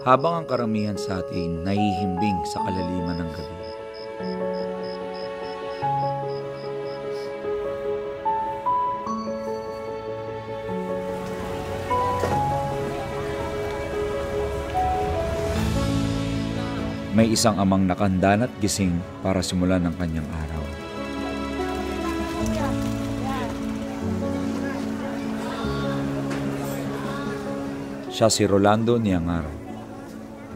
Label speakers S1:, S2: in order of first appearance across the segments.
S1: habang ang karamihan sa atin nahihimbing sa kalaliman ng gabi. May isang amang nakandan at gising para simulan ang kanyang araw. Siya si Rolando Niangaro.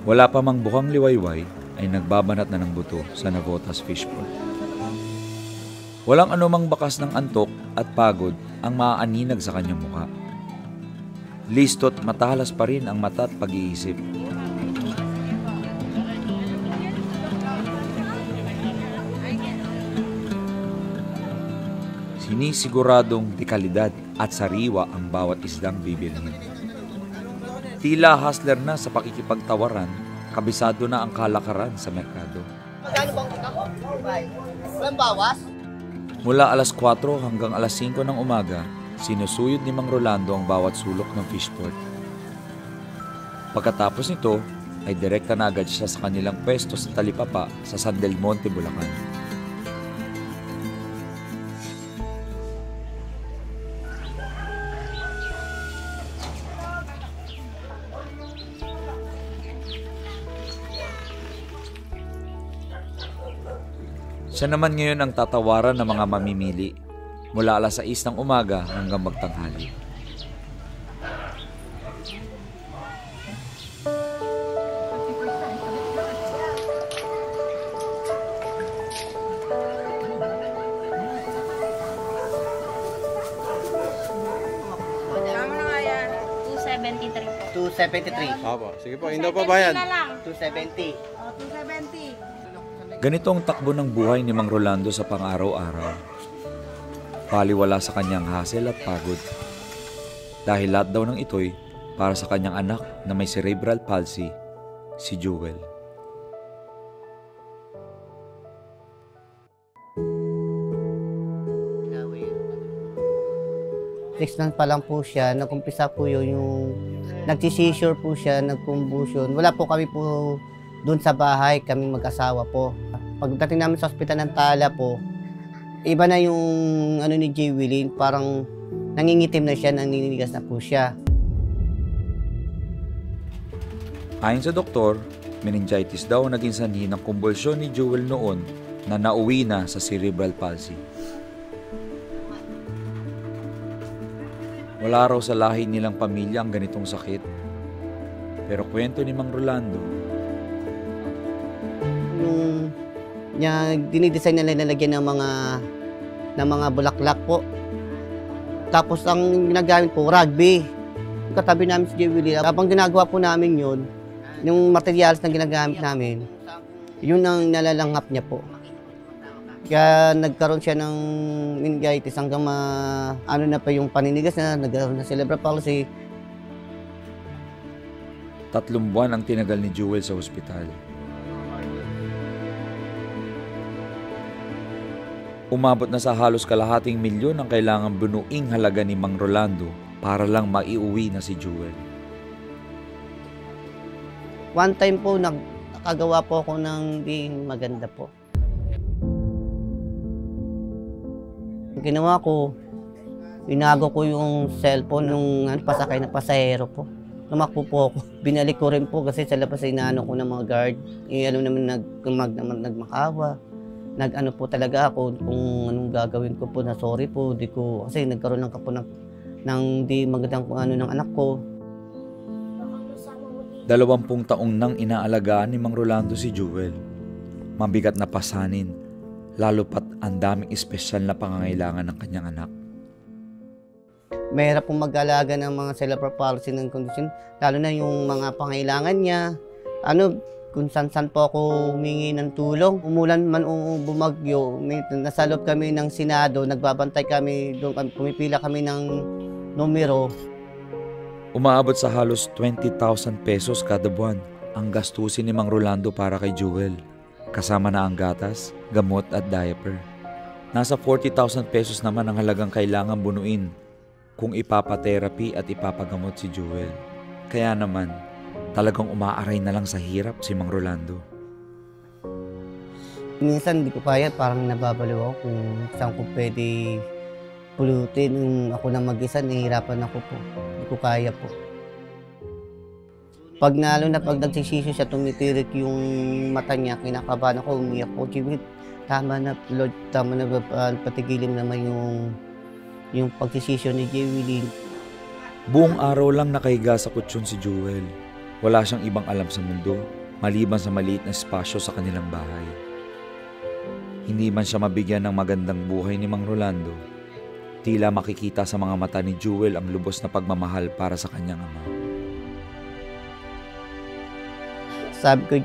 S1: Wala pa mang bukang liwayway ay nagbabanat na ng buto sa Navotas Fishport. Walang anumang bakas ng antok at pagod ang maaaninag sa kanyang muka. Listo't matalas pa rin ang mata at pag-iisip. Sinisiguradong dekalidad at sariwa ang bawat isdang bibilhin. Tila hustler na sa pakikipagtawaran, kabisado na ang kalakaran sa merkado.
S2: Magkano bang ako? Walang bawas?
S1: Mula alas 4 hanggang alas 5 ng umaga, sinusuyod ni Mang Rolando ang bawat sulok ng fishport. Pagkatapos nito, ay direkta na agad siya sa kanilang pwesto sa Talipapa sa San Del Monte, Bulacan. Siya naman ngayon ang tatawaran ng mga mamimili mula alas 6 ng umaga hanggang magtanghali.
S3: Tama na nga yan. 273 po.
S2: 273.
S4: Opo, sige po, hindi po bayad.
S2: 270.
S3: 270.
S1: Ganito ang takbo ng buhay ni Mang Rolando sa pang-araw-araw. Paliwala sa kanyang hassle at pagod. Dahil lahat daw ng ito'y para sa kanyang anak na may cerebral palsy, si Jewel.
S2: Six months pa lang po siya, nag-umpisa po yun yung nag-seizure po siya, nag-convulsion. Wala po kami po doon sa bahay, kami mag-asawa po. Pagdating namin sa ospital ng Tala po, iba na yung ni Jewelyn, parang nangingitim na siya, naninigas na po siya.
S1: Ayon sa doktor, meningitis daw ang naging sanhi ng kumbulsyon ni Jewel noon na nauwi na sa cerebral palsy. Wala raw sa lahi nilang pamilya ang ganitong sakit. Pero kwento ni Mang Rolando,
S2: Nung dinidesign nila nalagyan ng mga bulaklak po. Tapos ang ginagamit po, rugby. Katabi namin si Jewelyn. Habang ginagawa po namin yun, yung materials na ginagamit namin, yun ang nalalanghap niya po. Kaya nagkaroon siya ng meningitis hanggang ano na pa yung paninigas na, nagkaroon na cerebral palsy.
S1: 3 buwan ang tinagal ni Jewel sa ospital. Umabot na sa halos kalahating milyon ang kailangang bunuing halaga ni Mang Rolando para lang maiuwi na si Jewel.
S2: One time po, nakagawa po ako ng di maganda po. Ginawa ko, inago ko yung cellphone nung pasakay na pasahero po. Lumakpo po ako. Binalik ko rin po kasi sa labas ay inaano ko ng mga guard. Alam naman nagmakawa. Nag-ano po talaga ako kung anong gagawin ko po na sorry po. Di ko, kasi nagkaroon lang po ng di magandang ano ng anak ko.
S1: 20 taong nang inaalagaan ni Mang Rolando si Jewel. Mabigat na pasanin, lalo pat ang daming espesyal na pangangailangan ng kanyang anak.
S2: Mahirap pong mag-alaga ng mga cerebral palsy ng kondisyon, lalo na yung mga pangailangan niya. Kung saan-saan po ako humingi ng tulong. Umulan man o bumagyo, nasa loob kami ng Senado, nagbabantay kami, pumipila kami ng numero.
S1: Umaabot sa halos 20,000 pesos kada buwan ang gastusin ni Mang Rolando para kay Jewel, kasama na ang gatas, gamot at diaper. Nasa 40,000 pesos naman ang halagang kailangan bunuin kung ipapatherapy at ipapagamot si Jewel. Kaya naman, Talagang umaaray na lang sa hirap si Mang Rolando.
S2: Minsan hindi ko kaya, parang nababaliw ako kung saan ko pwede pulutin. Yung ako na mag-isa, nahihirapan ako po. Hindi ko kaya po. Pag nagsisisi siya, tumitirik yung mata niya, kinakabahan ako, umiyak ko. Jibit, tama na, Lord, tama na, patigilin naman yung pagsisisyo ni Jewelyn.
S1: Buong araw lang nakahiga sa kutsyon si Jewel. Wala siyang ibang alam sa mundo, maliban sa maliit na espasyo sa kanilang bahay. Hindi man siya mabigyan ng magandang buhay ni Mang Rolando, tila makikita sa mga mata ni Jewel ang lubos na pagmamahal para sa kanyang ama.
S2: Sabi ko,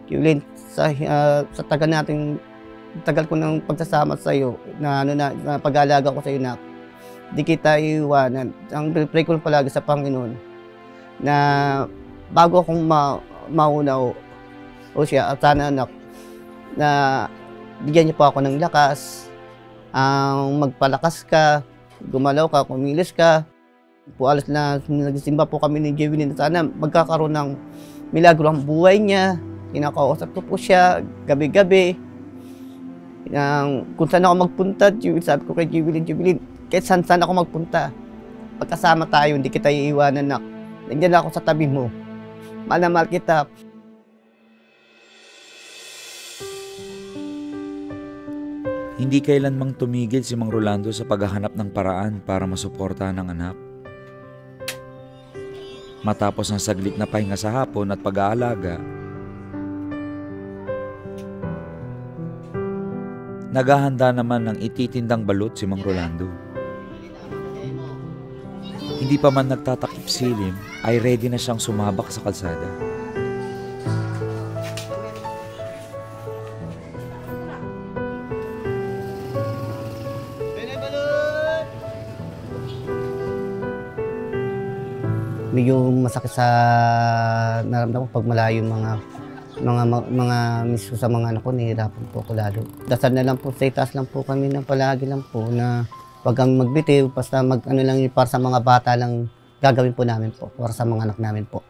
S2: Jewelyn, sa tagal ko ng pagsasama sa iyo, na pag-aalaga ko sa iyo na di kita iiwanan. Ang pray ko palagi sa Panginoon na bago akong mauna o siya, at sana anak, na bigyan niyo po ako ng lakas, magpalakas ka, gumalaw ka, kumilos ka. Po alas na nagsimba po kami ni Jewelyn, sana magkakaroon ng milagro ang buhay niya. Kinakausap ko po siya gabi-gabi. Kung saan ako magpunta, sabi ko kay Jewelyn, kahit saan ako magpunta, pagkasama tayo, hindi kita iiwanan na. Nandiyan ako sa tabi mo. Mahal na mahal kita.
S1: Hindi kailanmang tumigil si Mang Rolando sa paghahanap ng paraan para masuportahan ang anak. Matapos ang saglit na pahinga sa hapon at pag-aalaga, naghahanda naman ng ititindang balut si Mang Rolando. Hindi pa man nagtatakip silim, ay ready na siyang sumabak sa kalsada.
S2: Medyo masakit sa naramdaman ko pag malayo mga miso sa mga anak ko, nahihirapan po ako lalo. Dasal na lang po, sa itaas lang po kami na palagi lang po na wag kang magbitiw, basta lang yun para sa mga bata lang gagawin po namin po, para sa mga anak namin po.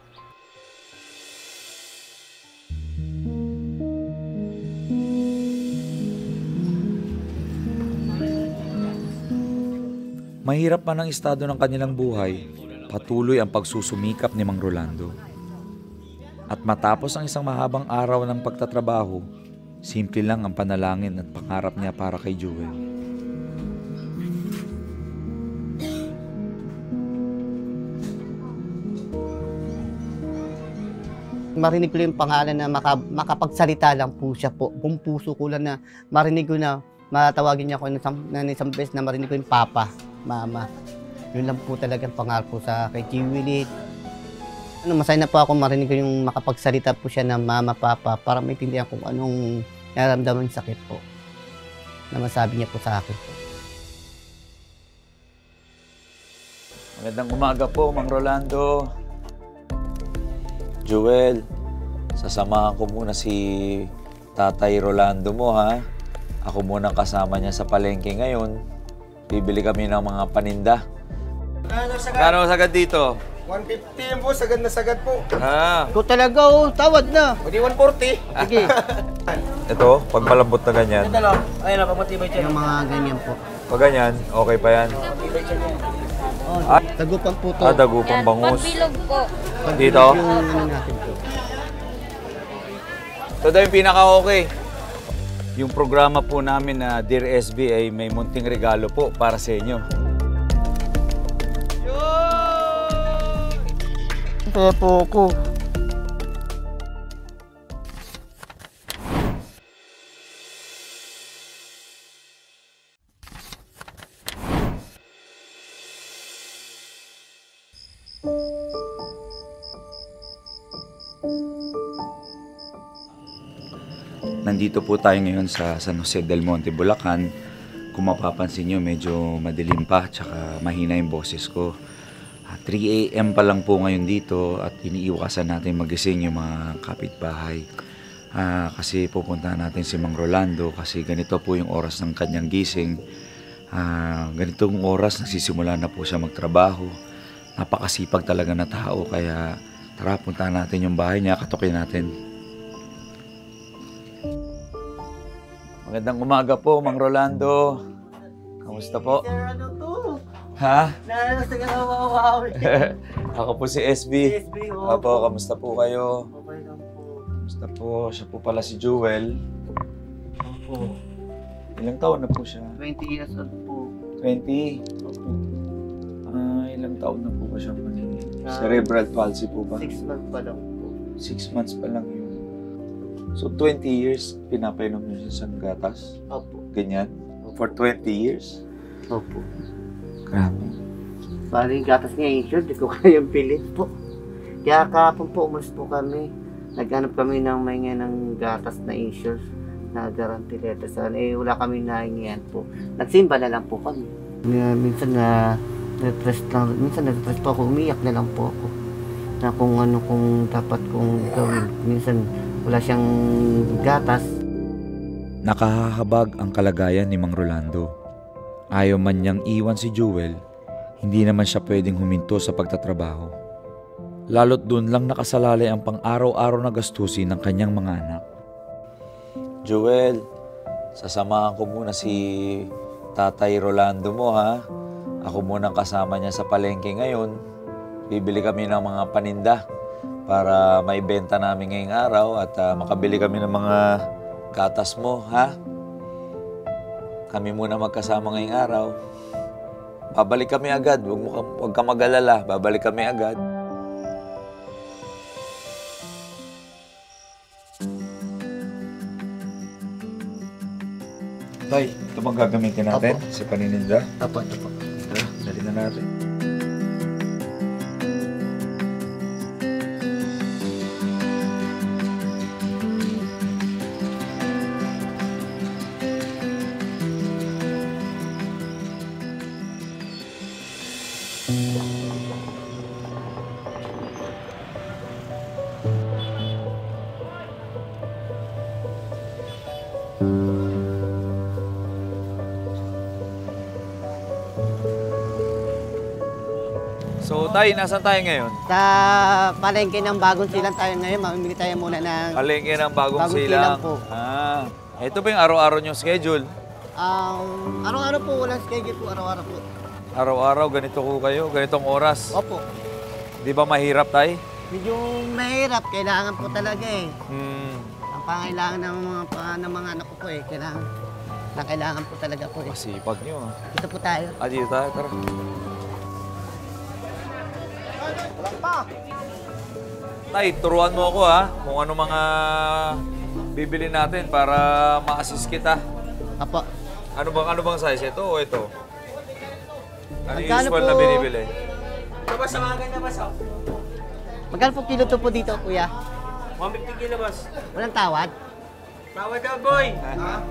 S1: Mahirap man ang estado ng kanilang buhay, patuloy ang pagsusumikap ni Mang Rolando. At matapos ang isang mahabang araw ng pagtatrabaho, simple lang ang panalangin at pangarap niya para kay Jewel.
S2: Marinig ko yung pangalan na makapagsalita lang po siya po. Kung puso ko lang na marinig ko na matawagin niya ako na isang beses na marinig ko yung papa, mama. Yun lang po talagang pangarap ko sa kay Jewelyn. Masaya na po ako marinig ko yung makapagsalita po siya na mama, papa, para maintindihan kung anong nararamdaman yung sakit po na masabi niya po sa akin po.
S1: Magandang umaga po, Mang Rolando. Jewel, sasamahan ko muna si Tatay Rolando mo, ha? Ako muna kasama niya sa palengke ngayon. Bibili kami ng mga paninda. Kano sagad dito?
S4: 150 yan po, sagad na sagad po.
S1: Ah,
S2: Ikaw talaga, tawad na.
S4: Pwede 140.
S2: Sige.
S1: ito, pag malambot na ganyan.
S4: Ito lang, ayun lang, pamatibay siya.
S2: Yung mga ganyan po.
S1: Pag ganyan, okay pa yan.
S2: Oh, tagupan po to.
S1: Dagupang
S3: Yan,
S1: bangus.
S3: pagbilog po.
S1: Dito?
S2: Yung ano natin po.
S1: Ito daw yung pinaka-okay. Yung programa po namin na Dear SB ay may munting regalo po para sa inyo.
S2: Pepo ko.
S1: Nandito po tayo ngayon sa San Jose del Monte, Bulacan. Kung mapapansin nyo, medyo madilim pa, tsaka mahina yung boses ko. 3 a.m. pa lang po ngayon dito at iniiwasan natin magising yung mga kapitbahay. Kasi pupuntahan natin si Mang Rolando kasi ganito po yung oras ng kanyang gising. Ganitong oras nagsisimula na po siya magtrabaho. Napakasipag talaga na tao kaya Tara, puntahan natin yung bahay niya, katukin natin. Magandang umaga po, Mang Rolando. Kamusta po?
S2: Sir, ano to?
S1: Ha?
S2: Nasa ka na wow.
S1: Ako po si SB.
S2: SB,
S1: Opo, kamusta po kayo?
S2: Okay lang po.
S1: Kamusta po? Siya po pala si Jewel.
S2: Opo.
S1: Ilang taon na po siya?
S2: 20 years old po.
S1: 20?
S2: Opo.
S1: Ilang taon na po ba siya cerebral palsy po ba?
S2: 6 months pa lang po.
S1: 6 months pa lang yun. So 20 years, pinapainom niyo siya sa gatas?
S2: Opo.
S1: Ganyan? For 20 years?
S2: Opo.
S1: Grabe.
S2: Bali yung gatas niya insured, di ko kayang pilit po. Kaya kahapon po, umalis po kami. Naghanap kami ng may nga ng gatas na insured na guarantee letter. Sana wala kami nahingihan po. Nagsimba na lang po kami. Minsan na-stress po ako, umiyak na lang po ako. Na kung ano kung dapat kong gawin. Minsan wala siyang gatas.
S1: Nakahahabag ang kalagayan ni Mang Rolando. Ayaw man niyang iwan si Jewel, hindi naman siya pwedeng huminto sa pagtatrabaho. Lalo't doon lang nakasalalay ang pang-araw-araw na gastusin ng kanyang mga anak. Jewel, sasamahan ko muna si Tatay Rolando mo ha. Ako muna kasama niya sa palengke ngayon. Bibili kami ng mga paninda para maibenta namin ngayong araw at makabili kami ng mga gatas mo, ha? Kami muna magkasama ngayong araw. Babalik kami agad. Huwag ka mag-alala. Babalik kami agad. Tay, ito bang gagamitin natin?
S2: Opo.
S1: Si panininda?
S2: Apo.
S1: Tara, dali na natin. So, Tay, nasan tayo ngayon?
S2: Sa palengke ng bagong silang tayo ngayon, mamimili tayo muna ng
S1: Palengke ng bagong
S2: Bagong
S1: silang.
S2: Silang po.
S1: Ito ba yung araw-araw niyong schedule?
S2: araw-araw po, walang schedule po, araw-araw po.
S1: Araw-araw, ganito ko kayo, ganitong oras.
S2: Opo.
S1: Di ba mahirap, Tay?
S2: Medyo mahirap, kailangan po talaga eh.
S1: Hmm,
S2: Ang pangailangan ng mga anak ko po eh, kailangan po talaga po eh.
S1: masipag niyo.
S2: Dito po tayo.
S1: Dito tayo, tara. Tay, turuan mo ako ha, kung ano mga bibili natin para ma-assist kita.
S2: Apo.
S1: Ano bang size? Ito o ito? Ano yung
S2: Magkano
S1: usual na
S2: po?
S1: binibili?
S4: Labas ang akin na bas.
S2: Magkano po kilo to po dito, kuya?
S4: 150 kilo bas.
S2: Walang tawad?
S4: Tawad daw boy.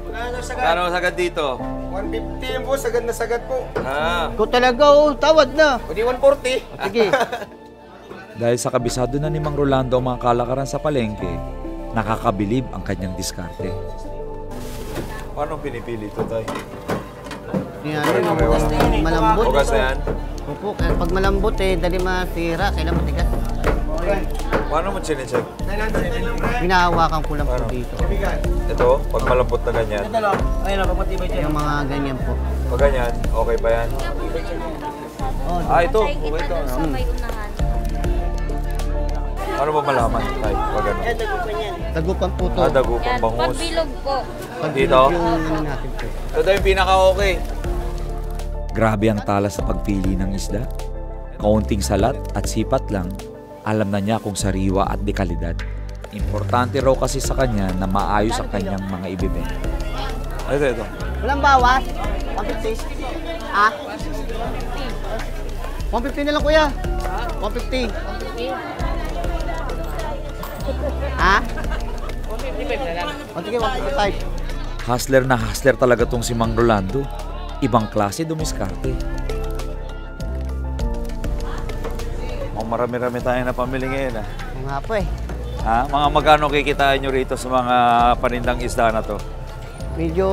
S4: Wala na sagad.
S1: Kano sagad dito?
S4: 150 yan po, sagad na sagad po.
S2: Ikaw talaga oh, tawad na.
S4: O di 140.
S2: Sige.
S1: Dahil sa kabisado na ni Mang Rolando ang mga kalakaran sa palengke, nakakabilib ang kanyang diskarte. Paano pinipili ito, Tay?
S2: Yan, malambot.
S1: Bukas na yan?
S2: Opo, kaya pag malambot eh, dali masira, kailan matigas.
S1: Paano mo chinecheck?
S2: Hinahawakan ko lang po
S1: Ano?
S2: dito.
S1: Ito, pag malambot na ganyan.
S4: Ayun na, pamatibay dyan.
S2: Yung mga ganyan po.
S1: Pag ganyan, okay pa yan? Ito.
S3: Kita
S1: Ito.
S3: doon sa may unahan.
S1: Ano ba malaman, Tay? Pag ano?
S2: Tagupan po to.
S1: Dagupang
S3: Yan,
S1: bangus.
S3: pagbilog po.
S1: Dito?
S2: Yung ano natin po.
S1: Ito daw yung pinaka-okay. Grabe ang tala sa pagpili ng isda. Kaunting salat at sipat lang, alam na niya kung sariwa at dekalidad. Importante raw kasi sa kanya na maayos ang kanyang mga ibibenta. Ito.
S2: Walang bawas? 150? Ah? 150 na lang kuya. 150. Ha? 155 na lang. O sige, 155.
S1: Hustler na hustler talaga tong si Mang Rolando. Ibang klase dumiskarte. Marami-rami tayo na pamili ngayon ah.
S2: Oo nga po eh.
S1: Ha? Mga magkano kikitain nyo rito sa mga panindang isda na to?
S2: Medyo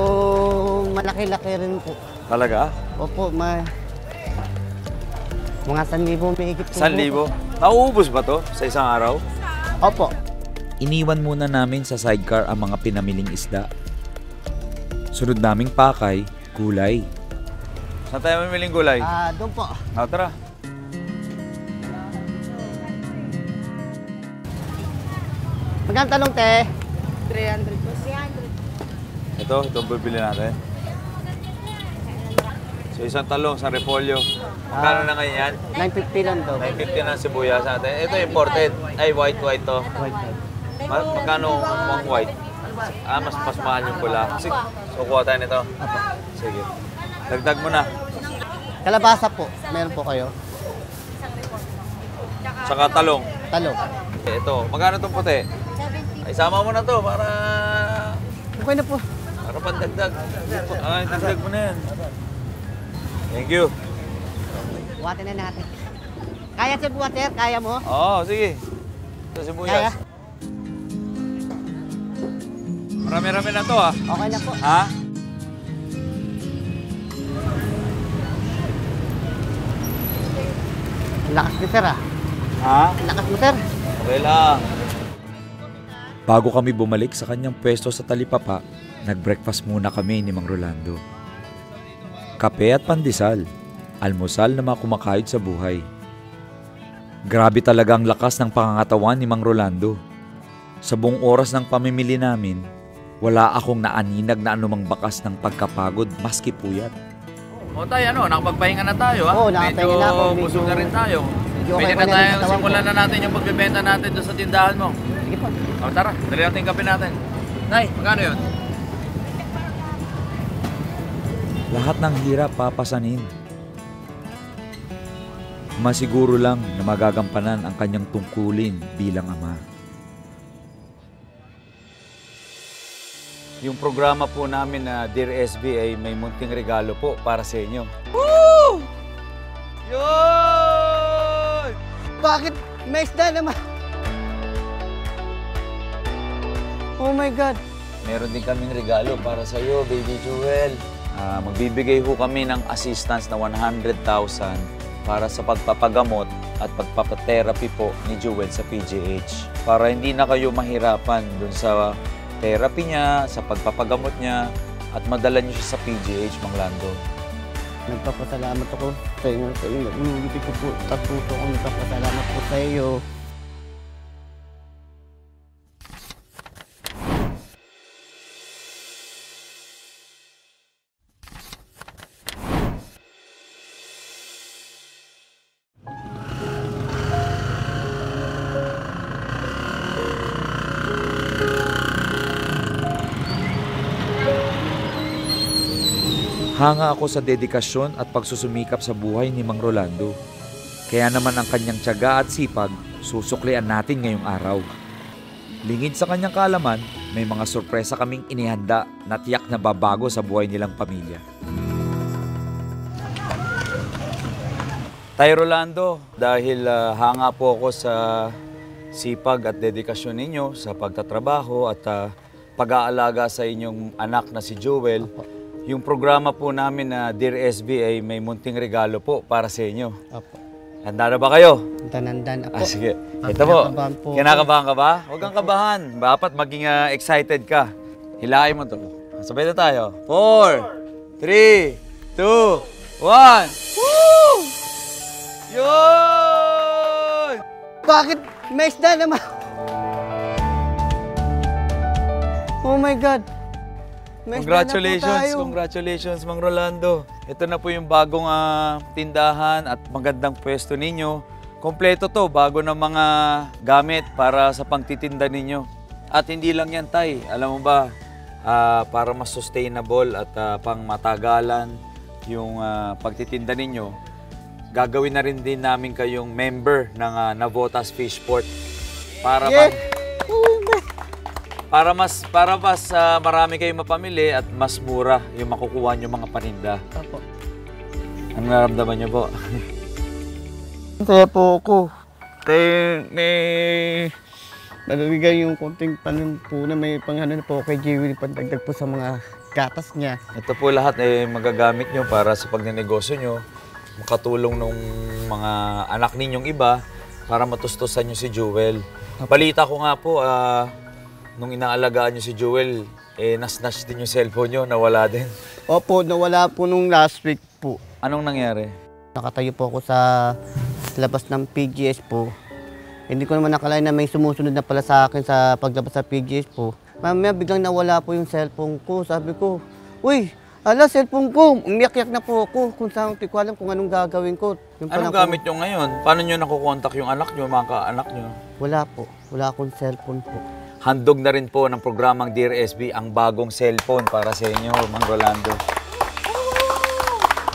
S2: malaki-laki rin po.
S1: Talaga?
S2: Opo, mga 1,000 may ikip po.
S1: 1,000? Nauubos ba to sa isang araw?
S2: Opo.
S1: Iniwan muna namin sa sidecar ang mga pinamiling isda. Sunod naming pakay, gulay. Saan tayo mamiling gulay?
S2: Doon po.
S1: Tara.
S2: Magkano talong, te?
S3: 300 po. 300.
S1: Ito bibili natin. So isang talong, isang repolyo. Magkano na ngayon yan?
S2: 950 lang daw.
S1: 950 ng sibuyas natin. Ito imported. Ay, white to.
S2: White.
S1: Magkano ang white? Mas mahal yung pula. Sige, so kuha tayo nito. Sige. Dagdag mo na.
S2: Kalabasa po. Meron po kayo.
S1: Saka talong.
S2: Talong.
S1: Ito, magkano itong puti?
S3: 70.
S1: Ay, sama mo na to para
S2: Okay na po.
S1: pandagdag. Ay, dagdag mo na yan. Thank you.
S2: Buhatin na natin. Kaya si buhatin? Kaya mo?
S1: Oo, sige. Ito sibuyas.
S2: Kaya?
S1: Marami-rami na to ah.
S2: Okay na po.
S1: Ha?
S2: Lakas mo, sir, ah.
S1: Ha?
S2: Lakas mo, sir.
S1: Okay lang. Bago kami bumalik sa kanyang pwesto sa Talipapa, nag-breakfast muna kami ni Mang Rolando. Kape at pandesal, almusal na mga kumakayod sa buhay. Grabe talaga ang lakas ng pangangatawan ni Mang Rolando. Sa buong oras ng pamimili namin, wala akong naaninag na anumang bakas ng pagkapagod maski puyat. O tayo, nakapagpahinga na tayo ha?
S2: Oo, nakapahinga na ako.
S1: Medyo busog na rin tayo.
S2: Medyo
S1: Pwede
S2: okay
S1: na
S2: pa na
S1: tayo,
S2: yung katawan
S1: simulan
S2: ko.
S1: na natin yung pagbebenta natin doon sa tindahan mo.
S2: Sige po.
S1: O tara, dali natin yung kape natin. Nay, magkano yun? Lahat ng hirap papasanin. Masiguro lang na magagampanan ang kanyang tungkulin bilang ama. Yung programa po namin na Dear SB ay may munting regalo po para sa inyo. Woo! Yun!
S2: Bakit? May isda naman. Oh my God.
S1: Meron din kaming regalo para sa iyo, Baby Jewel. Magbibigay ho kami ng assistance na 100,000 para sa pagpapagamot at pagpapatherapy po ni Jewel sa PGH. Para hindi na kayo mahirapan dun sa therapy niya, sa pagpapagamot niya, at madala niyo siya sa PGH, Mang Lando.
S2: Nagpapasalamat ako sa inyo. Hindi ko po sa puso ko nagpapasalamat po sa iyo.
S1: Hanga ako sa dedikasyon at pagsusumikap sa buhay ni Mang Rolando. Kaya naman ang kanyang tiyaga at sipag, susuklian natin ngayong araw. Lingid sa kanyang kaalaman, may mga sorpresa kaming inihanda na tiyak na babago sa buhay nilang pamilya. Tay Rolando, dahil hanga po ako sa sipag at dedikasyon ninyo sa pagtatrabaho at pag-aalaga sa inyong anak na si Jewel, yung programa po namin na Dear SB ay may munting regalo po para sa inyo.
S2: Opo.
S1: Handa na ba kayo?
S2: Dandan ako.
S1: Sige. Ito po.
S2: Kinakabahan po.
S1: Kinakabahan ka ba? Huwag kang kabahan. Dapat maging excited ka. Hilahin mo to. Sabay na tayo. 4, 3, 2, 1. Woo! Yun!
S2: Bakit? May isda naman. Oh my God. May isda na po tayo.
S1: Congratulations, Mang Rolando. Ito na po yung bagong tindahan at magandang pwesto ninyo. Kompleto to, bago ng mga gamit para sa pagtitinda ninyo. At hindi lang yan, Tay. Alam mo ba, para mas sustainable at pang matagalan yung pagtitinda ninyo, gagawin na rin din namin kayong member ng Navotas Fishport para para mas marami kayong mapamili at mas mura yung makukuha nyo mga paninda.
S2: Opo.
S1: Ano nararamdaman nyo po?
S2: Kaya po ako. May nabibigay yung konting panimpunan, may panghanan po kay Jewel, pandagdag po sa mga gatas niya.
S1: Ito po lahat ay magagamit nyo para sa pagnenegosyo nyo, makatulong ng mga anak ninyong iba, para matustusan nyo si Jewel. Balita ko nga po, nung inaalagaan nyo si Jewel, nas-nash din yung cellphone nyo, nawala din.
S2: Opo, nawala po nung last week po.
S1: Anong nangyari?
S2: Nakatayo po ako sa labas ng PGS po. Hindi ko naman nakalain na may sumusunod na pala sa akin sa paglabas sa PGS po. Mamaya biglang nawala po yung cellphone ko. Sabi ko, uy, cellphone ko. Umiyak-yak na po ako kung saan ko alam kung anong gagawin ko. Yung
S1: Anong
S2: pala
S1: gamit nyo ngayon? Paano nyo nakukontak yung anak nyo, mga kaanak nyo?
S2: Wala po. Wala akong cellphone po.
S1: Handog na rin po ng programang Dear SB ang bagong cellphone para sa inyo, Mang Rolando.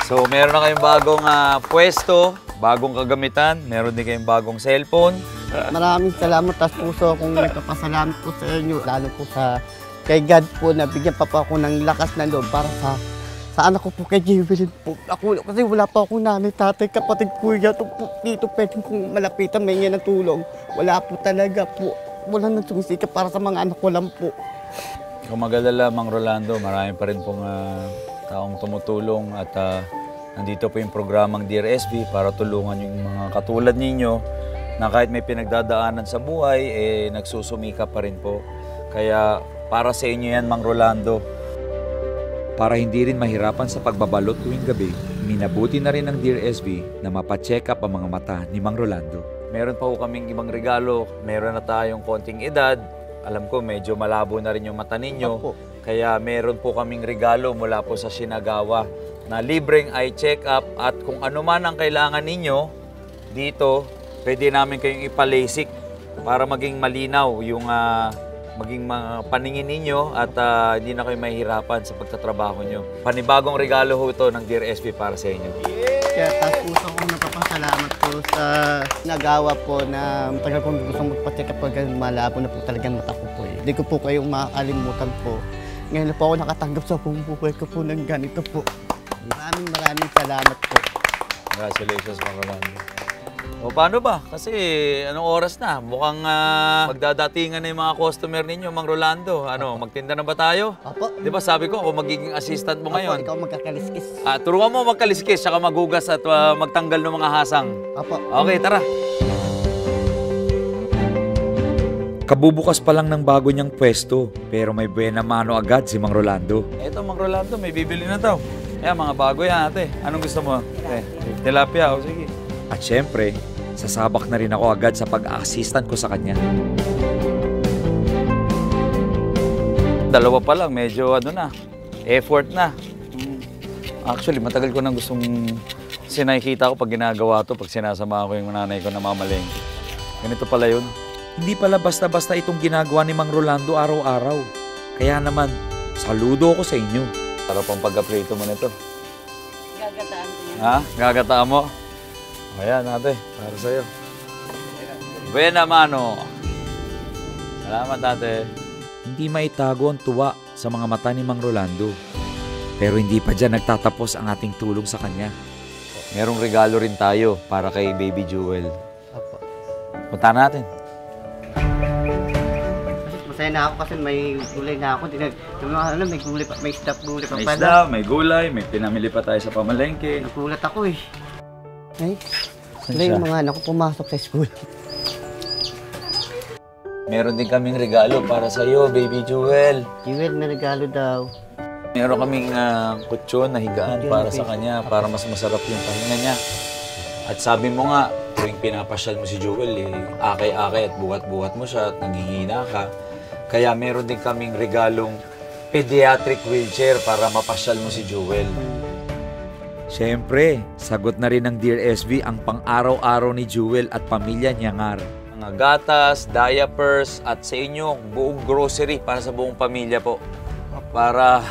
S1: So, meron na kayong bagong pwesto, bagong kagamitan, meron din kayong bagong cellphone.
S2: Maraming salamat. Tas puso akong nagpapasalamat po sa inyo. Lalo po sa kay God po na bigyan pa ako ng lakas na loob para sa anak ko po kay Jewel po. Ako, kasi wala pa akong nanay, tatay, kapatid, kuya. Dito pwede kong malapitan, may ng tulong. Wala po talaga po. Wala nang sumisikap para sa mga anak ko lang po.
S1: Kung mag-alala, Mang Rolando, marami pa rin pong taong tumutulong at nandito po yung programang Dear SB para tulungan yung mga katulad ninyo na kahit may pinagdadaanan sa buhay, nagsusumika pa rin po. Kaya para sa inyo yan, Mang Rolando. Para hindi rin mahirapan sa pagbabalot tuwing gabi, minabuti na rin ng Dear SB na mapacheck up ang mga mata ni Mang Rolando. Meron pa po kaming ibang regalo, meron na tayong konting edad. Alam ko medyo malabo na rin yung mata ninyo. Kaya meron po kaming regalo mula po sa Shinagawa na libreng eye check-up at kung ano man ang kailangan ninyo dito, pwede namin kayong ipalasik para maging malinaw yung maging paningin ninyo at hindi na kayo mahihirapan sa pagtatrabaho nyo. Panibagong regalo ho ito ng Dear SB para sa inyo.
S2: Kaya tas puso akong napapasalamat po sa nagawa po na matagal kong gustong magpa-check up pag malabo na po talagang mata ko po. Hindi ko po kayong makakalimutan po. Ngayon na po ako nakatanggap sa buong buhay ko po ng ganito po. Maraming salamat po.
S1: Congratulations, Mang Rolando. O paano ba? Kasi anong oras na? Mukhang magdadatingan na yung mga customer ninyo, Mang Rolando. Magtinda na ba tayo?
S2: Apo.
S1: Di ba sabi ko, ako magiging assistant mo ngayon.
S2: Apo, ikaw magkakaliskis.
S1: Turuan mo magkaliskis, saka magugas at magtanggal ng mga hasang.
S2: Apo.
S1: Okay, tara. Kabubukas pa lang ng bago niyang pwesto, pero may buena mano agad si Mang Rolando. Eto, Mang Rolando, may bibili na daw. Mga bago yan, ate. Anong gusto mo? Tilapia, o sige. At syempre, sasabak na rin ako agad sa pag-assistant ko sa kanya. Dalawa pa lang, medyo effort na. Actually, matagal ko nang gustong sinakita ko pag ginagawa to, pag sinasama ko yung nanay ko na mamalengke. Ganito pala yun. Hindi pala basta-basta itong ginagawa ni Mang Rolando araw-araw. Kaya naman, saludo ako sa inyo. Sarap ang pag-aprito mo nito.
S3: Gagataan ko yan.
S1: Ha? Gagataan mo? Ayan, ate. Para sa'yo. Buena mano. Salamat, ate. Hindi maitago ang tuwa sa mga mata ni Mang Rolando. Pero hindi pa dyan nagtatapos ang ating tulong sa kanya. Merong regalo rin tayo para kay Baby Jewel.
S2: Apo.
S1: Punta natin.
S2: Masaya na ako kasi may gulay na ako. May gulay pa, may stuff gulay pa
S1: May
S2: pala.
S1: isda, may gulay, may pinamili pa tayo sa pamalengke.
S2: Nagulat ako eh. Ay,
S1: Saan
S2: wala
S1: siya?
S2: yung mga anak ko pumasok sa school.
S1: Meron din kaming regalo para sa iyo, Baby Jewel.
S2: Jewel, may regalo daw.
S1: Meron kaming kutsyon na higaan para sa kanya, para mas masarap yung pahinga niya. At sabi mo nga, tuwing pinapasyal mo si Jewel, akay-akay at buhat-buhat mo siya at nanghihina ka. Kaya meron din kaming regalong pediatric wheelchair para mapasyal mo si Jewel. Siyempre, sagot na rin ng Dear SB ang pang-araw-araw ni Jewel at pamilya niya ngar. Mga gatas, diapers, at sa inyo, buong grocery para sa buong pamilya po. Para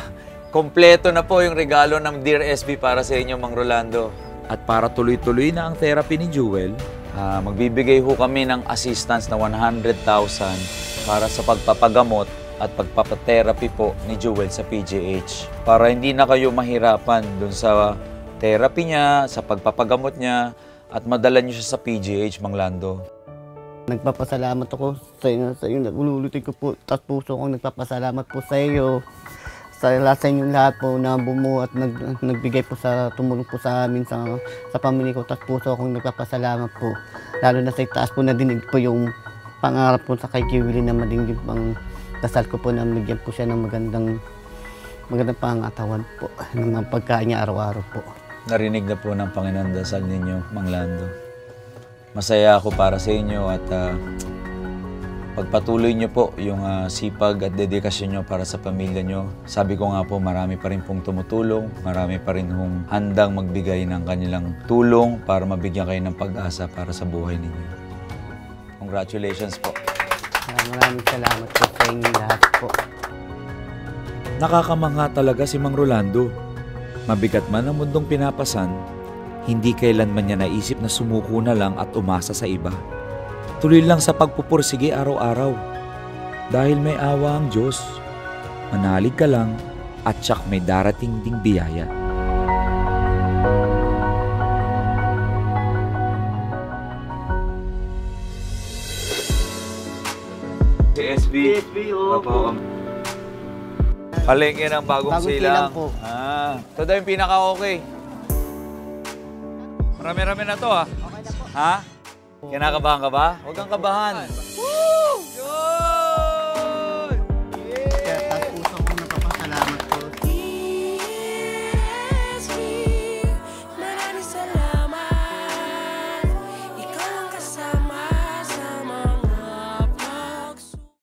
S1: kompleto na po yung regalo ng Dear SB para sa inyo, Mang Rolando. At para tuloy-tuloy na ang therapy ni Jewel, magbibigay ho kami ng assistance na 100,000 para sa pagpapagamot at pagpapatherapy po ni Jewel sa PGH. Para hindi na kayo mahirapan dun sa therapy niya, sa pagpapagamot niya, at madala niyo siya sa PGH, Mang Lando.
S2: Nagpapasalamat ako sa inyo. Ululutin ko po, tas puso kong nagpapasalamat po sa iyo. lahat sa inyong lahat po na bumuo at nagbigay po sa tumulong po sa amin sa pamilya ko. Tapos puso akong nagpapasalamat po. Lalo na sa itaas po na dinig po yung pangarap po sa kay Kiwili na madinggin pang dasal ko po na bigyan po siya ng magandang pangatawan po ng mga pagkain niya araw-araw po.
S1: Narinig na po ng Panginoon dasal ninyo, Mang Lando. Masaya ako para sa inyo at pagpatuloy nyo po yung sipag at dedikasyon nyo para sa pamilya nyo. Sabi ko nga po, marami pa rin pong tumutulong, marami pa rin hong handang magbigay ng kanilang tulong para mabigyan kayo ng pag-asa para sa buhay ninyo. Congratulations po.
S2: Maraming salamat po sa inyong lahat po.
S1: Nakakamangha talaga si Mang Rolando. Mabigat man ang mundong pinapasan, hindi kailanman niya naisip na sumuko na lang at umasa sa iba. Tuloy lang sa pagpupursige araw-araw. Dahil may awa ang Diyos, manalig ka lang at tsak may darating ding biyaya. PSB. Palengke ng bagong silang.
S2: po.
S1: Ito daw yung pinaka-okay. Marami-rami na to, ha?
S2: Okay na po.
S1: Ha? Kinakabahan ka ba? Huwag kang kabahan.